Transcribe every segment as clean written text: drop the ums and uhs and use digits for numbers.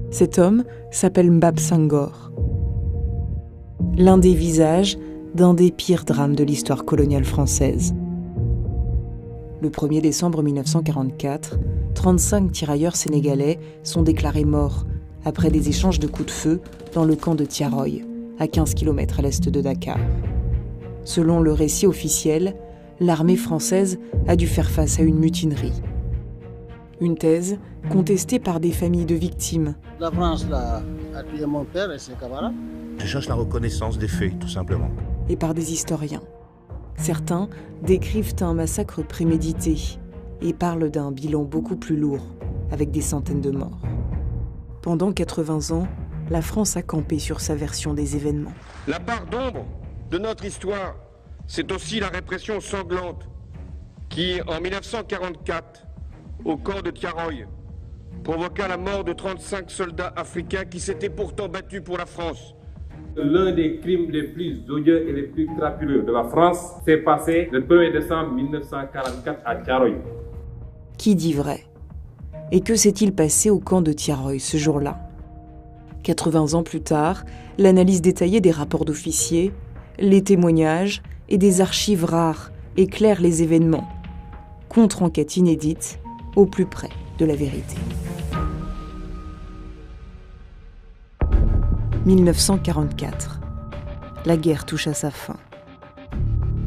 Cet homme s'appelle Mbap Senghor. L'un des visages d'un des pires drames de l'histoire coloniale française. Le 1er décembre 1944, 35 tirailleurs sénégalais sont déclarés morts après des échanges de coups de feu dans le camp de Thiaroye, à 15 km à l'est de Dakar. Selon le récit officiel, l'armée française a dû faire face à une mutinerie. Une thèse contestée par des familles de victimes. La France a tué mon père et ses camarades. Je cherche la reconnaissance des faits, tout simplement. Et par des historiens. Certains décrivent un massacre prémédité et parlent d'un bilan beaucoup plus lourd, avec des centaines de morts. Pendant 80 ans, la France a campé sur sa version des événements. La part d'ombre de notre histoire, c'est aussi la répression sanglante qui, en 1944, au camp de Thiaroye, provoqua la mort de 35 soldats africains qui s'étaient pourtant battus pour la France. L'un des crimes les plus odieux et les plus crapuleux de la France s'est passé le 1er décembre 1944 à Thiaroye. Qui dit vrai ? Et que s'est-il passé au camp de Thiaroye ce jour-là ? 80 ans plus tard, l'analyse détaillée des rapports d'officiers, les témoignages et des archives rares éclairent les événements. Contre-enquête inédite, au plus près de la vérité. 1944. La guerre touche à sa fin.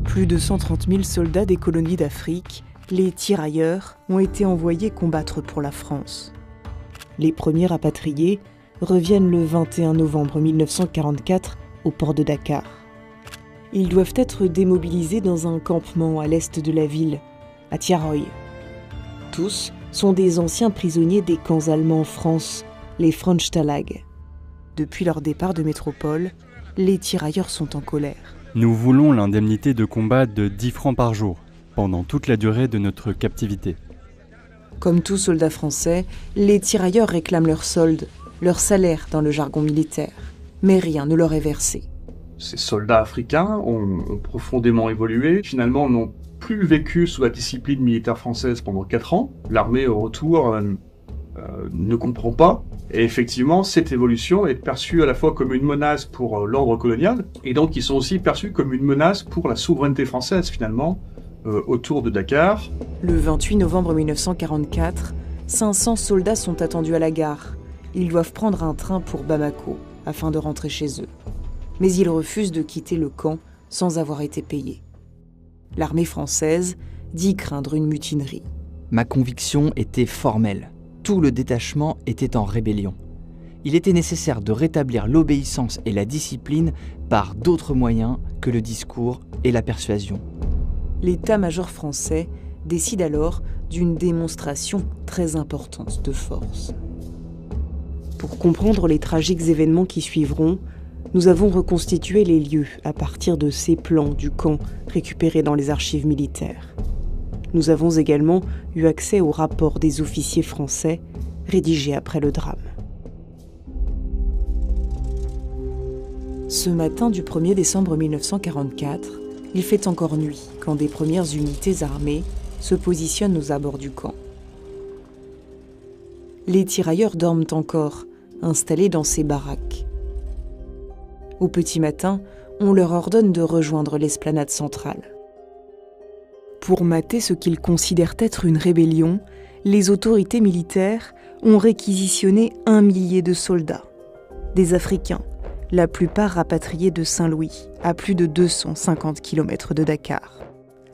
Plus de 130 000 soldats des colonies d'Afrique, les tirailleurs, ont été envoyés combattre pour la France. Les premiers rapatriés reviennent le 21 novembre 1944 au port de Dakar. Ils doivent être démobilisés dans un campement à l'est de la ville, à Thiaroye. Tous sont des anciens prisonniers des camps allemands en France, les Frontstalag. Depuis leur départ de métropole, les tirailleurs sont en colère. Nous voulons l'indemnité de combat de 10 francs par jour, pendant toute la durée de notre captivité. Comme tout soldat français, les tirailleurs réclament leur solde, leur salaire dans le jargon militaire. Mais rien ne leur est versé. Ces soldats africains ont profondément évolué, finalement n'ont plus vécu sous la discipline militaire française pendant 4 ans. L'armée au retour ne comprend pas. Et effectivement, cette évolution est perçue à la fois comme une menace pour l'ordre colonial, et donc ils sont aussi perçus comme une menace pour la souveraineté française finalement, autour de Dakar. Le 28 novembre 1944, 500 soldats sont attendus à la gare. Ils doivent prendre un train pour Bamako, afin de rentrer chez eux. Mais ils refusent de quitter le camp sans avoir été payés. L'armée française dit craindre une mutinerie. Ma conviction était formelle. Tout le détachement était en rébellion. Il était nécessaire de rétablir l'obéissance et la discipline par d'autres moyens que le discours et la persuasion. L'état-major français décide alors d'une démonstration très importante de force. Pour comprendre les tragiques événements qui suivront, nous avons reconstitué les lieux à partir de ces plans du camp récupérés dans les archives militaires. Nous avons également eu accès aux rapports des officiers français rédigés après le drame. Ce matin du 1er décembre 1944, il fait encore nuit quand des premières unités armées se positionnent aux abords du camp. Les tirailleurs dorment encore, installés dans ces baraques. Au petit matin, on leur ordonne de rejoindre l'esplanade centrale. Pour mater ce qu'ils considèrent être une rébellion, les autorités militaires ont réquisitionné 1 millier de soldats, des Africains, la plupart rapatriés de Saint-Louis, à plus de 250 km de Dakar.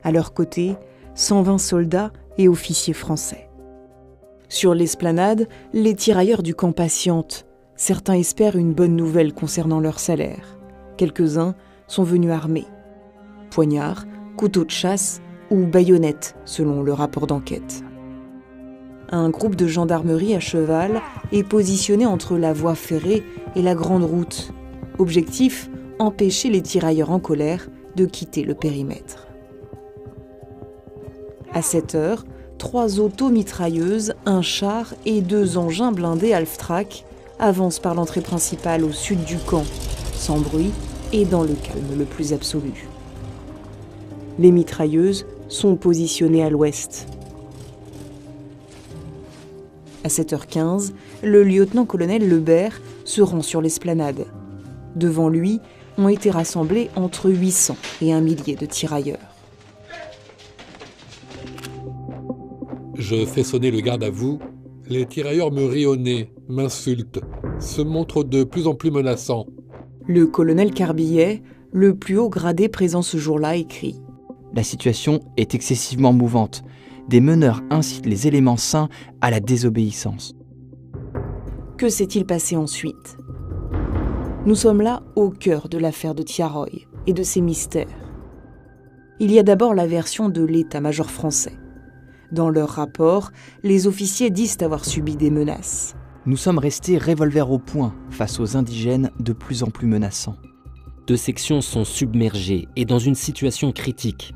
À leur côté, 120 soldats et officiers français. Sur l'esplanade, les tirailleurs du camp patientent. Certains espèrent une bonne nouvelle concernant leur salaire. Quelques-uns sont venus armés. Poignards, couteaux de chasse ou baïonnettes, selon le rapport d'enquête. Un groupe de gendarmerie à cheval est positionné entre la voie ferrée et la grande route. Objectif, empêcher les tirailleurs en colère de quitter le périmètre. À 7 heures, 3 auto-mitrailleuses, un char et 2 engins blindés Half-Track avancent par l'entrée principale au sud du camp, sans bruit et dans le calme le plus absolu. Les mitrailleuses sont positionnées à l'ouest. À 7h15, le lieutenant-colonel Lebert se rend sur l'esplanade. Devant lui ont été rassemblés entre 800 et 1 millier de tirailleurs. Je fais sonner le garde à vous. Les tirailleurs me rient au nez, m'insultent, se montrent de plus en plus menaçants. Le colonel Carbillet, le plus haut gradé présent ce jour-là, écrit : La situation est excessivement mouvante. Des meneurs incitent les éléments sains à la désobéissance. Que s'est-il passé ensuite ? Nous sommes là au cœur de l'affaire de Thiaroye et de ses mystères. Il y a d'abord la version de l'état-major français. Dans leur rapport, les officiers disent avoir subi des menaces. Nous sommes restés revolver au poing face aux indigènes de plus en plus menaçants. 2 sections sont submergées et dans une situation critique.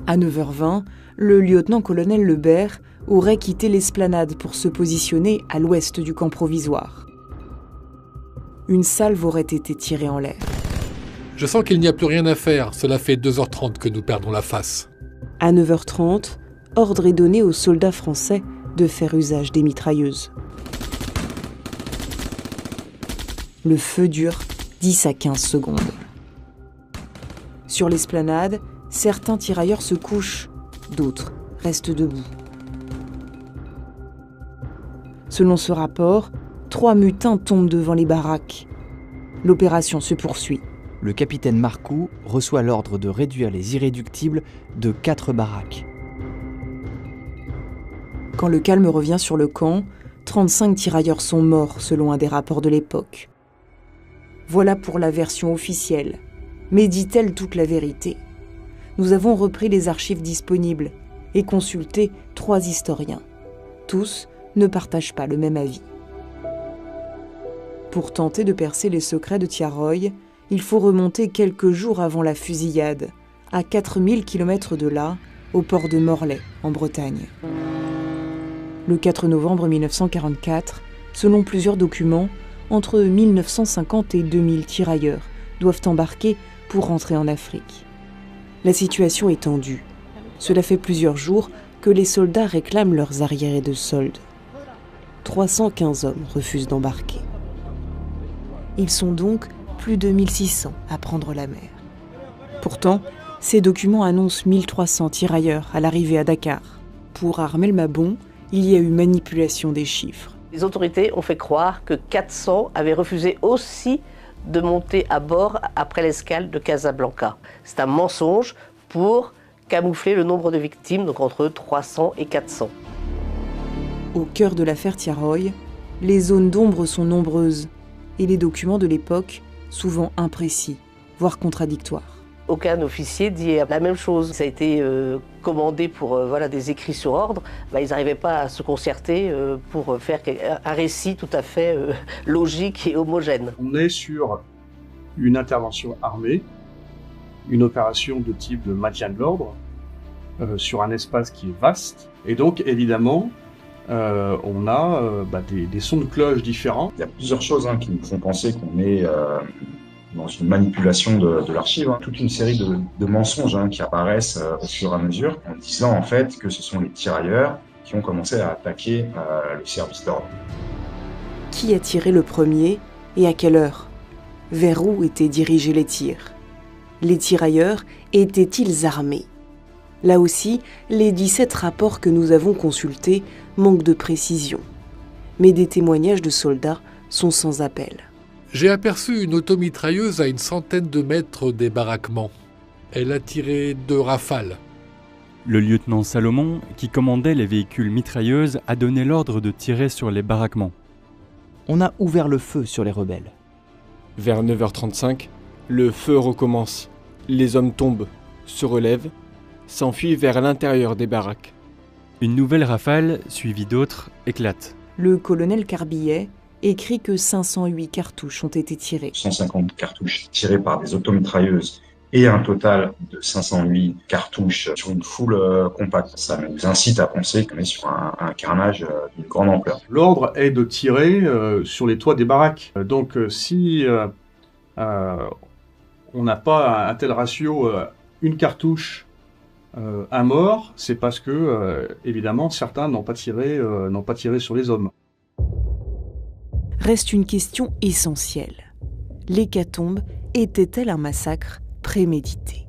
À 9h20, le lieutenant-colonel Lebert aurait quitté l'esplanade pour se positionner à l'ouest du camp provisoire. Une salve aurait été tirée en l'air. Je sens qu'il n'y a plus rien à faire. Cela fait 2h30 que nous perdons la face. À 9h30, ordre est donné aux soldats français de faire usage des mitrailleuses. Le feu dure 10 à 15 secondes. Sur l'esplanade, certains tirailleurs se couchent, d'autres restent debout. Selon ce rapport, 3 mutins tombent devant les baraques. L'opération se poursuit. Le capitaine Marcoux reçoit l'ordre de réduire les irréductibles de 4 baraques. Quand le calme revient sur le camp, 35 tirailleurs sont morts selon un des rapports de l'époque. Voilà pour la version officielle. Mais dit-elle toute la vérité ? Nous avons repris les archives disponibles et consulté 3 historiens. Tous ne partagent pas le même avis. Pour tenter de percer les secrets de Thiaroye, il faut remonter quelques jours avant la fusillade, à 4000 km de là, au port de Morlaix, en Bretagne. Le 4 novembre 1944, selon plusieurs documents, entre 1950 et 2000 tirailleurs doivent embarquer pour rentrer en Afrique. La situation est tendue. Cela fait plusieurs jours que les soldats réclament leurs arriérés de solde. 315 hommes refusent d'embarquer. Ils sont donc plus de 1600 à prendre la mer. Pourtant, ces documents annoncent 1300 tirailleurs à l'arrivée à Dakar. Pour Armel Mabon, il y a eu manipulation des chiffres. Les autorités ont fait croire que 400 avaient refusé aussi de monter à bord après l'escale de Casablanca. C'est un mensonge pour camoufler le nombre de victimes, donc entre 300 et 400. Au cœur de l'affaire Thiaroye, les zones d'ombre sont nombreuses et les documents de l'époque souvent imprécis, voire contradictoires. Aucun officier dit la même chose. Ça a été commandé pour des écrits sur ordre. Ils n'arrivaient pas à se concerter pour faire un récit tout à fait logique et homogène. On est sur une intervention armée, une opération de type de maintien de l'ordre, sur un espace qui est vaste. Et donc, évidemment, on a des sons de cloche différents. Il y a plusieurs choses qui nous font penser qu'on est dans une manipulation de l'archive. Toute une série de mensonges qui apparaissent au fur et à mesure, en disant en fait que ce sont les tirailleurs qui ont commencé à attaquer le service d'ordre. Qui a tiré le premier et à quelle heure ? Vers où étaient dirigés les tirs ? Les tirailleurs étaient-ils armés ? Là aussi, les 17 rapports que nous avons consultés manquent de précision. Mais des témoignages de soldats sont sans appel. J'ai aperçu une automitrailleuse à une centaine de mètres des baraquements. Elle a tiré 2 rafales. Le lieutenant Salomon, qui commandait les véhicules mitrailleuses, a donné l'ordre de tirer sur les baraquements. On a ouvert le feu sur les rebelles. Vers 9h35, le feu recommence. Les hommes tombent, se relèvent, s'enfuient vers l'intérieur des baraques. Une nouvelle rafale, suivie d'autres, éclate. Le colonel Carbillet écrit que 508 cartouches ont été tirées. 150 cartouches tirées par des automitrailleuses et un total de 508 cartouches sur une foule compacte. Ça nous incite à penser qu'on est sur un carnage d'une grande ampleur. L'ordre est de tirer sur les toits des baraques. Donc si on n'a pas un tel ratio, une cartouche, un mort, c'est parce que, évidemment, certains n'ont pas tiré sur les hommes. reste une question essentielle. L'hécatombe était-elle un massacre prémédité ?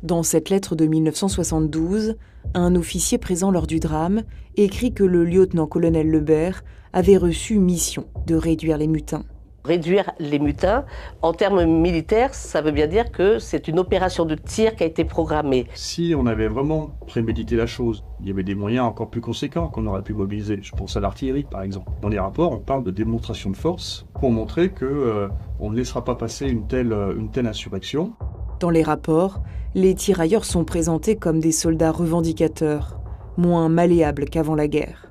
Dans cette lettre de 1972, un officier présent lors du drame écrit que le lieutenant-colonel Lebert avait reçu mission de réduire les mutins. Réduire les mutins, en termes militaires, ça veut bien dire que c'est une opération de tir qui a été programmée. Si on avait vraiment prémédité la chose, il y avait des moyens encore plus conséquents qu'on aurait pu mobiliser. Je pense à l'artillerie, par exemple. Dans les rapports, on parle de démonstration de force pour montrer que on ne laissera pas passer une telle insurrection. Dans les rapports, les tirailleurs sont présentés comme des soldats revendicateurs, moins malléables qu'avant la guerre.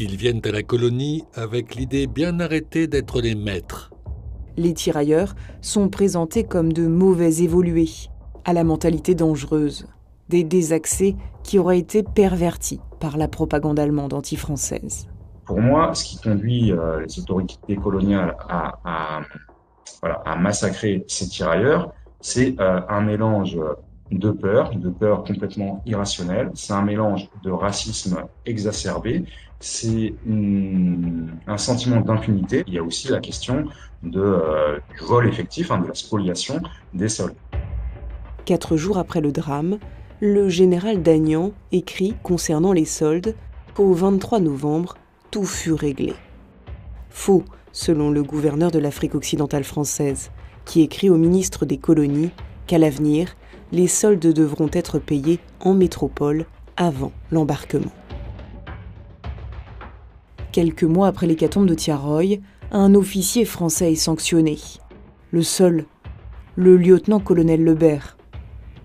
Ils viennent à la colonie avec l'idée bien arrêtée d'être les maîtres. Les tirailleurs sont présentés comme de mauvais évolués, à la mentalité dangereuse, des désaxés qui auraient été pervertis par la propagande allemande anti-française. Pour moi, ce qui conduit les autorités coloniales à massacrer ces tirailleurs, c'est un mélange de peur complètement irrationnelle, c'est un mélange de racisme exacerbé, c'est un sentiment d'impunité. Il y a aussi la question du vol effectif, de la spoliation des soldats. 4 jours après le drame, le général Dagnan écrit concernant les soldes qu'au 23 novembre, tout fut réglé. Faux, selon le gouverneur de l'Afrique occidentale française, qui écrit au ministre des colonies qu'à l'avenir, les soldes devront être payés en métropole avant l'embarquement. Quelques mois après l'hécatombe de Tiaroy, un officier français est sanctionné. Le seul, le lieutenant-colonel Lebert.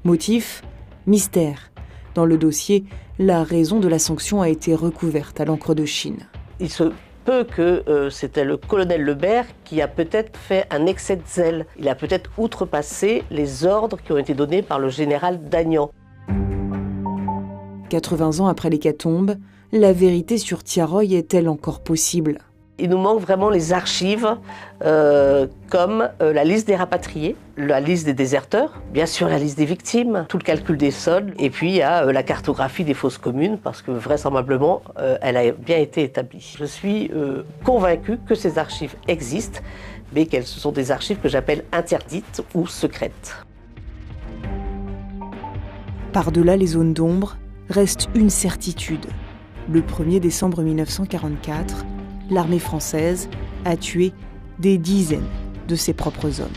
Motif ? Mystère. Dans le dossier, la raison de la sanction a été recouverte à l'encre de Chine. Il se peut que c'était le colonel Lebert qui a peut-être fait un excès de zèle. Il a peut-être outrepassé les ordres qui ont été donnés par le général Dagnan. 80 ans après l'hécatombe, la vérité sur Tiaroy est-elle encore possible ? Il nous manque vraiment les archives comme la liste des rapatriés, la liste des déserteurs, bien sûr la liste des victimes, tout le calcul des soldes, et puis il y a la cartographie des fosses communes, parce que vraisemblablement elle a bien été établie. Je suis convaincu que ces archives existent, mais qu'elles sont des archives que j'appelle interdites ou secrètes. Par-delà les zones d'ombre, reste une certitude. Le 1er décembre 1944, l'armée française a tué des dizaines de ses propres hommes.